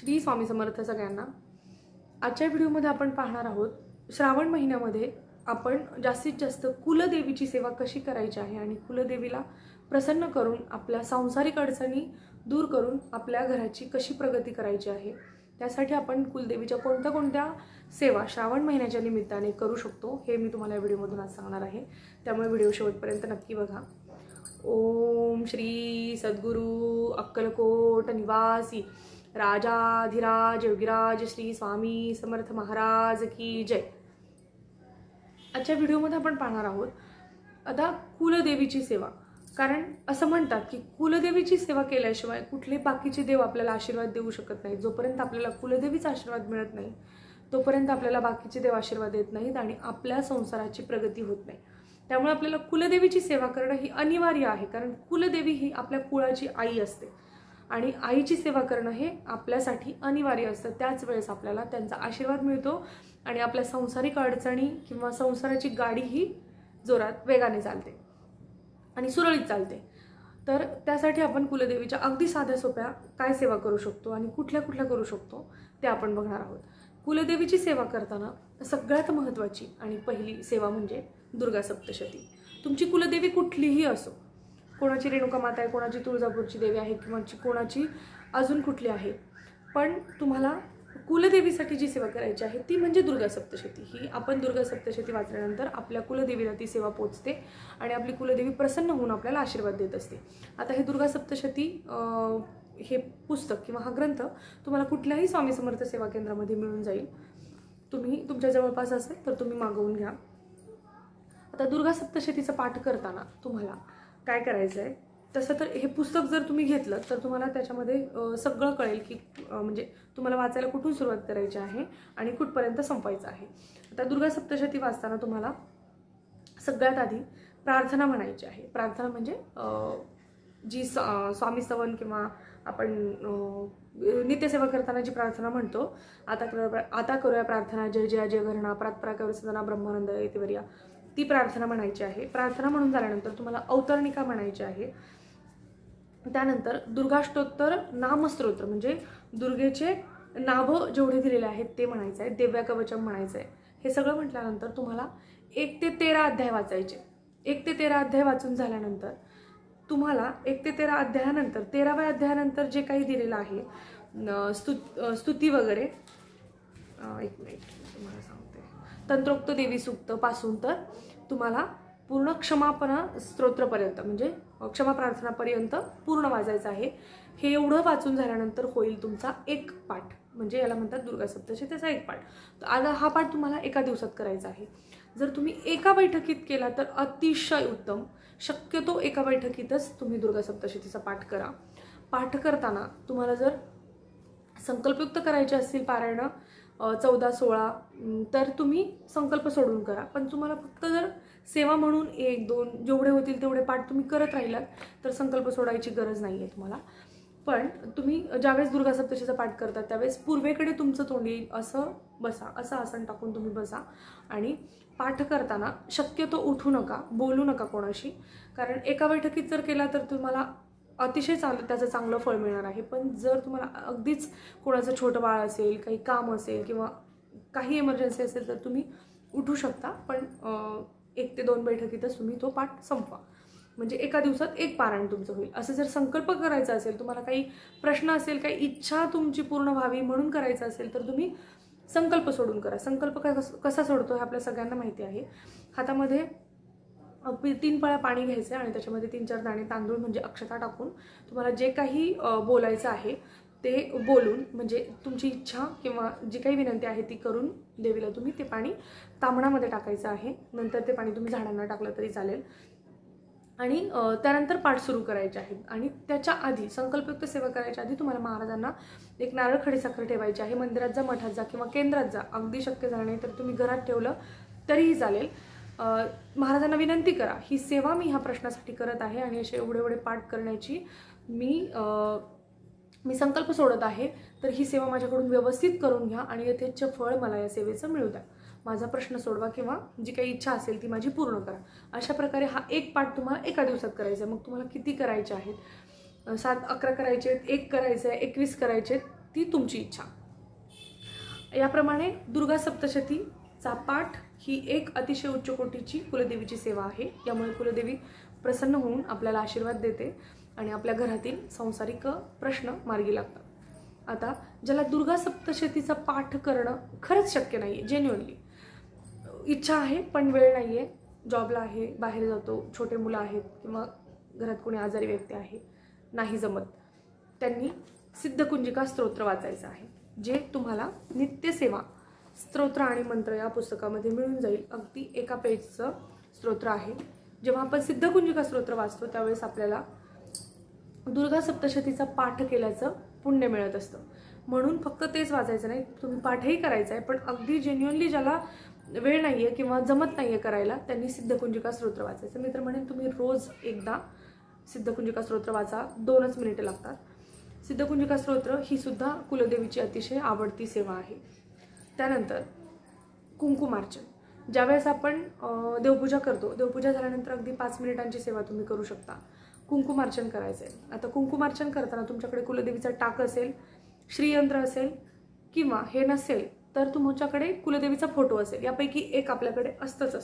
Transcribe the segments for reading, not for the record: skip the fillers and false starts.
श्री स्वामी समर्थ सगळ्यांना। आजच्या व्हिडिओमध्ये आपण पाहणार आहोत श्रावण महिन्यामध्ये आपण जास्तीत जास्त कुलदेवीची सेवा कशी करायची आहे आणि कुलदेवीला प्रसन्न करून आपल्या सांसारिक अडचणी दूर करून आपल्या घराची कशी प्रगती करायची आहे। त्यासाठी आपण कुलदेवीच्या कोणत्या सेवा श्रावण महिन्याच्या निमित्ताने करू शकतो हे मी तुम्हाला या व्हिडिओमधून आज सांगणार आहे। त्यामुळे व्हिडिओ शेवटपर्यंत नक्की बघा। ओम श्री सद्गुरु अक्कलकोट निवासी राजाधिराज योगीराज श्री स्वामी समर्थ महाराज की जय। आजच्या व्हिडिओमध्ये आपण पाहणार आहोत आता कुलदेवीची सेवा। कारण असं म्हणतात की कुलदेवीची सेवा केल्याशिवाय कुठले बाकीचे देव आपल्याला आशीर्वाद देऊ शकत नाहीत। जोपर्यंत आपल्याला कुलदेवीचा आशीर्वाद मिळत नाही तोपर्यंत आपल्याला बाकीचे देव आशीर्वाद देत नाहीत आणि आपल्या संसाराची प्रगती होत नाही। त्यामुळे आपल्याला कुलदेवीची सेवा करणं ही अनिवार्य आहे। कारण कुलदेवी ही आपल्या कुळाची आई असते आणि आईची सेवा करणं हे आपल्यासाठी अनिवार्य असतं। त्याच वेळेस आपल्याला त्यांचा आशीर्वाद मिळतो आणि आपल्या सांसारिक अडचणी किंवा संसाराची गाडी ही जोरात वेगाने चालते आणि सुरळीत चालते। तर त्यासाठी आपण कुलदेवीच्या अगदी साध्या सोप्या काय सेवा करू शकतो आणि कुठल्या करू शकतो ते आपण बघणार आहोत। कुलदेवीची सेवा करताना सगळ्यात महत्त्वाची आणि पहिली सेवा म्हणजे दुर्गा सप्तशती। तुमची कुलदेवी कुठलीही असो, कोणाची रेणुका माता आहे, कोणाची तुळजापूरची देवी आहे किंवा कोणाची अजून कुठली आहे, पण तुम्हाला कुलदेवीसाठी जी सेवा करायची आहे ती म्हणजे दुर्गा सप्तशती। ही आपण दुर्गा सप्तशती वाचल्यानंतर आपल्या कुलदेवीला ती सेवा पोचते आणि आपली कुलदेवी प्रसन्न होऊन आपल्याला आशीर्वाद देत असते। आता हे दुर्गा सप्तशती हे पुस्तक किंवा हा ग्रंथ तुम्हाला कुठल्याही स्वामी समर्थ सेवा केंद्रामध्ये मिळून जाईल। तुम्ही तुमच्या जवळपास असेल तर तुम्ही मागवून घ्या। आता दुर्गा सप्तशतीचा पाठ करताना तुम्हाला काय करायचं आहे, तसं तर हे पुस्तक जर तुम्ही घेतलं तर तुम्हाला त्याच्यामध्ये सगळं कळेल की म्हणजे तुम्हाला वाचायला कुठून सुरुवात करायची आहे आणि कुठपर्यंत संपवायचं आहे। आता दुर्गा सप्तशती वाचताना तुम्हाला सगळ्यात आधी प्रार्थना म्हणायची आहे। प्रार्थना म्हणजे जी स्वामी स्तवन किंवा आपण नित्यसेवा करताना जी प्रार्थना म्हणतो, आता करूया प्रार्थना जय जय जय घरणा प्रातप्राकावर सदना ब्रह्मानंद येतेवर्या, ती प्रार्थना म्हणायची आहे। प्रार्थना म्हणून झाल्यानंतर तुम्हाला अवतरणिका म्हणायची आहे। त्यानंतर दुर्गाष्टोत्तर नामस्तोत्र म्हणजे दुर्गेचे नाव जेवढे दिलेले आहेत ते म्हणायचं आहे। दिव्या कवचम म्हणायचं आहे। हे सगळं म्हटल्यानंतर तुम्हाला 1 ते 13 अध्याय वाचायचे। 1 ते 13 अध्याय वाचून झाल्यानंतर तुम्हाला 1 ते 13 अध्यायानंतर 13व्या अध्यायानंतर जे काही दिलेलं आहे स्तुती वगैरे, एक मिनिट तुम्हाला सांगते, तंत्रोक्त देवी सूक्त पासून तर तुम्हाला पूर्ण क्षमापना स्तोत्रपर्यंत म्हणजे क्षमा प्रार्थनापर्यंत पूर्ण वाचायचं आहे। हे एवढं वाचून झाल्यानंतर होईल तुमचा एक पाठ, म्हणजे याला म्हणतात दुर्गा सप्तशतीचा एक पाठ। तर आता हा पाठ तुम्हाला एका दिवसात करायचा आहे। जर तुम्ही एका बैठकीत केला तर अतिशय उत्तम। शक्यतो एका बैठकीतच तुम्ही दुर्गा सप्तशतीचा पाठ करा। पाठ करताना तुम्हाला जर संकल्पयुक्त करायचे असतील पारायण 14-16 तर तुम्ही संकल्प सोडून करा। पण तुम्हाला फक्त जर सेवा म्हणून 1-2 जेवढे होतील तेवढे पाठ तुम्ही करत राहिलात तर संकल्प सोडायची गरज नाही आहे तुम्हाला। पण तुम्ही ज्यावेळेस दुर्गा सप्तशतीचा पाठ करता त्यावेळेस पूर्वेकडे तुमचं तोंड येईल असं बसा, असं आसन टाकून तुम्ही बसा आणि पाठ करताना शक्यतो उठू नका, बोलू नका कोणाशी। कारण एका बैठकीत जर केला तर तुम्हाला अतिशय त्याचं चांगलं फळ मिळणार आहे। पण जर तुम्हाला अगदीच कोणाचं छोटं बाळ असेल, काही काम असेल किंवा काही इमर्जन्सी असेल तर तुम्ही उठू शकता। पण 1 ते 2 बैठकीतच तुम्ही तो पाठ संपवा, म्हणजे एका दिवसात एक पारायण तुमचं होईल। असं जर संकल्प करायचा असेल, तुम्हाला काही प्रश्न असेल, काही इच्छा तुमची पूर्ण व्हावी म्हणून करायचं असेल तर तुम्ही संकल्प सोडून करा। संकल्प कसा सोडतो हे आपल्या सगळ्यांना माहिती आहे। हातामध्ये 3 पळ्या पाणी घ्यायचं आणि त्याच्यामध्ये 3-4 दाणे तांदूळ म्हणजे अक्षता टाकून तुम्हाला जे काही बोलायचं आहे ते बोलून, म्हणजे तुमची इच्छा किंवा जी काही विनंती आहे ती करून देवीला तुम्ही ते पाणी तांबणामध्ये टाकायचं आहे। नंतर ते पाणी तुम्ही झाडांना टाकलं तरी चालेल आणि त्यानंतर पाठ सुरू करायचे आहे। आणि त्याच्या आधी संकल्पयुक्त सेवा करायच्या आधी तुम्हाला महाराजांना एक नारळ खडीसाखर ठेवायची आहे। मंदिरात जा, मठात जा किंवा केंद्रात जा, अगदी शक्य झालं नाही तर तुम्ही घरात ठेवलं तरीही चालेल। महाराजांना विनंती करा, ही सेवा मी ह्या प्रश्नासाठी करत आहे आणि असे एवढे पाठ करण्याची मी संकल्प सोडत आहे, तर ही सेवा माझ्याकडून व्यवस्थित करून घ्या आणि यथेच्छ फळ मला या सेवेचं मिळू द्या। माझा प्रश्न सोडवा किंवा जी काही इच्छा असेल ती माझी पूर्ण करा। अशा प्रकारे हा एक पाठ तुम्हाला एका दिवसात करायचा आहे। मग तुम्हाला किती करायचे आहेत, 7-11 करायचे आहेत, 1 करायचं आहे, 21 करायचे आहेत, ती तुमची इच्छा. याप्रमाणे दुर्गा सप्तशतीचा पाठ ही एक अतिशय उच्च कोटीची कुलदेवीची सेवा आहे. यामुळे कुलदेवी प्रसन्न होऊन आपल्याला आशीर्वाद देते आणि आपल्या घरातील सांसारिक प्रश्न मार्गी लागतात. आता ज्याला दुर्गा सप्तशतीचा पाठ करणं खरंच शक्य नाही आहे, जेन्युअनली इच्छा आहे पण वेळ नाही आहे, जॉबला आहे, बाहेर जातो, छोटे मुलं आहेत किंवा घरात कोणी आजारी व्यक्ती आहे, नाही जमत, त्यांनी सिद्धकुंजिका स्तोत्र वाचायचं आहे, जे तुम्हाला नित्यसेवा स्तोत्र आणि मंत्र या पुस्तकामध्ये मिळून जाईल. अगदी एका पेजचं स्तोत्र आहे. जेव्हा आपण सिद्धकुंजिका स्तोत्र वाचतो त्यावेळेस आपल्याला दुर्गा सप्तशतीचा पाठ केल्याचं पुण्य मिळत असतं. म्हणून फक्त तेच वाचायचं नाही, तुम्ही पाठही करायचा आहे, पण अगदी जेन्युअनली ज्याला वेळ नाही आहे किंवा जमत नाही आहे करायला त्यांनी सिद्धकुंजिका स्तोत्र वाचायचं. मी तर म्हणेन तुम्ही रोज एकदा सिद्धकुंजिका स्तोत्र वाचा, 2च मिनिटं लागतात. सिद्धकुंजिका स्तोत्र ही सुद्धा कुलदेवीची अतिशय आवडती सेवा आहे. त्यानंतर कुंकुमार्चन. ज्यावेळेस आपण देवपूजा करतो, देवपूजा झाल्यानंतर अगदी 5 मिनिटांची सेवा तुम्ही करू शकता. कुंकुमार्चन करायचं आहे. आता कुंकुमार्चन करताना तुमच्याकडे कुलदेवीचा टाक असेल, श्रीयंत्र असेल किंवा हे नसेल तर तुमच्याकडे कुलदेवीचा फोटो असेल, यापैकी एक आपल्याकडे असतं.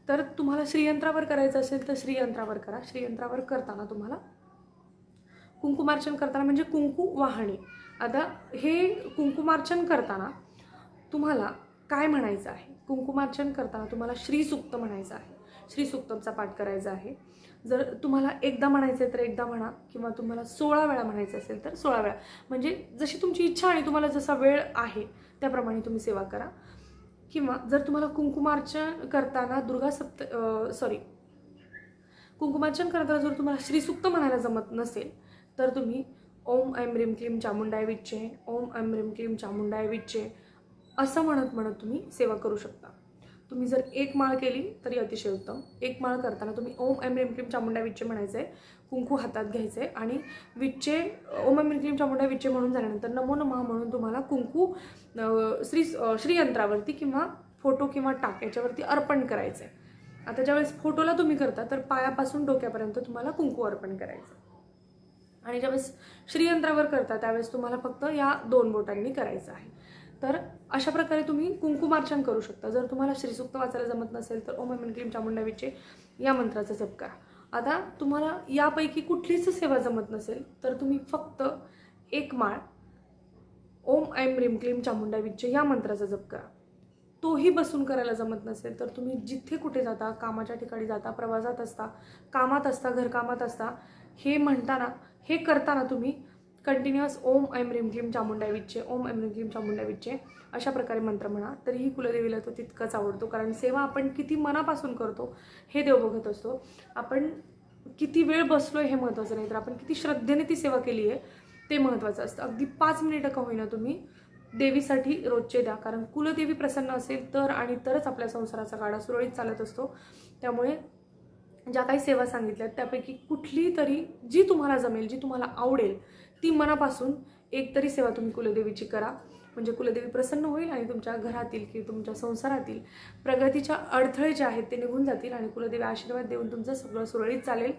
तर तुम्हाला श्रीयंत्रावर करायचं असेल तर श्रीयंत्रावर करा. श्रीयंत्रावर करताना तुम्हाला कुंकुमार्चन करताना म्हणजे कुंकू वाहणे. आता हे कुंकुमार्चन करताना तुम्हाला काय म्हणायचं आहे? कुंकुमार्चन करताना तुम्हाला श्रीसूक्त म्हणायचं आहे, श्रीसूक्तमचा पाठ करायचा आहे. जर तुम्हाला एकदा म्हणायचं आहे तर एकदा म्हणा, किंवा तुम्हाला 16 वेळा म्हणायचं असेल तर 16 वेळा, म्हणजे जशी तुमची इच्छा आणि तुम्हाला जसा वेळ आहे त्याप्रमाणे तुम्ही सेवा करा. किंवा जर तुम्हाला कुंकुमार्चन करताना कुंकुमार्चन करताना जर तुम्हाला श्रीसूक्त म्हणायला जमत नसेल तर तुम्ही ओम ऐं ह्रीं क्लीं चामुंडाय विच्चे, ओम ऐं ह्रीं क्लीं चामुंडाय विच्चे असं म्हणत तुम्ही सेवा करू शकता. तुम्ही जर 1 माळ केली तरी अतिशय उत्तम. 1 माळ करताना तुम्ही ओम ऐं ह्रीं क्लीं चामुंडाय विच्चे म्हणायचं आहे, कुंकू हातात घ्यायचं आहे आणि विच्चे ओम ऐं ह्रीं क्लीं चामुंडाय विच्चे म्हणून झाल्यानंतर नमो नमः म्हणून तुम्हाला कुंकू श्रीयंत्रावरती किंवा फोटो किंवा टाक याच्यावरती अर्पण करायचं आहे. आता ज्यावेळेस फोटोला तुम्ही करता तर पायापासून डोक्यापर्यंत तुम्हाला कुंकू अर्पण करायचं, आणि ज्यावेळेस श्रीयंत्रावर करता त्यावेळेस तुम्हाला फक्त या 2 बोटांनी करायचं आहे. तर अशा प्रकारे तुम्ही कुंकुमार्चन करू शकता. जर तुम्हाला श्रीसूक्त वाचायला जमत नसेल तर ओम ऐं ह्रीं क्लीं चामुंडाय विच्चे या मंत्राचा जप करा. आता तुम्हाला यापैकी कुठलीच सेवा जमत नसेल तर तुम्ही फक्त 1 माळ ओम ऐं ह्रीं क्लीं चामुंडाय विच्चे या मंत्राचा जप करा. तोही बसून करायला जमत नसेल तर तुम्ही जिथे कुठे जाता, कामाच्या ठिकाणी जाता, प्रवासात असता, कामात असता, घरकामात असता, हे म्हणताना हे करताना तुम्ही कंटिन्युअस ओम ऐं ह्रीं क्लीं चामुंडाय विच्चे, ओम ऐं ह्रीं क्लीं चामुंडाय विच्चे अशा प्रकारे मंत्र म्हणा. तरीही कुलदेवीला तो तितकाच आवडतो, कारण सेवा आपण किती मनापासून करतो हे देव बघत असतो. आपण किती वेळ बसलोय हे महत्त्वाचं नाही, तर आपण किती श्रद्धेने ती सेवा केली आहे ते महत्त्वाचं असतं. अगदी 5 मिनिटं का होईना तुम्ही देवीसाठी रोजचे द्या, कारण कुलदेवी प्रसन्न असेल तर आणि तरच आपल्या संसाराचा गाडा सुरळीत चालत असतो. त्यामुळे ज्या काही सेवा सांगितल्यात त्यापैकी कुठली तरी जी तुम्हाला जमेल, जी तुम्हाला आवडेल ती मनापासून एक तरी सेवा तुम्ही कुलदेवीची करा, म्हणजे कुलदेवी प्रसन्न होईल आणि तुमच्या घरातील किंवा तुमच्या संसारातील प्रगतीच्या अडथळे जे आहेत ते निघून जातील आणि कुलदेवी आशीर्वाद देऊन तुमचं सगळं सुरळीत चालेल.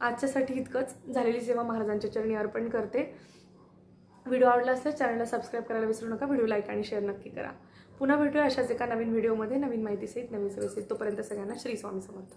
आजच्यासाठी इतकंच. झालेली सेवा महाराजांच्या चरणी अर्पण करते. व्हिडिओ आवडला असेल चॅनलला सबस्क्राईब करायला विसरू नका. व्हिडिओ लाईक आणि शेअर नक्की करा. पुन्हा भेटूया अशाच एका नवीन व्हिडिओमध्ये नवीन माहितीसहित, नवीन सेवेसहित. तोपर्यंत सगळ्यांना श्री स्वामी समर्थ.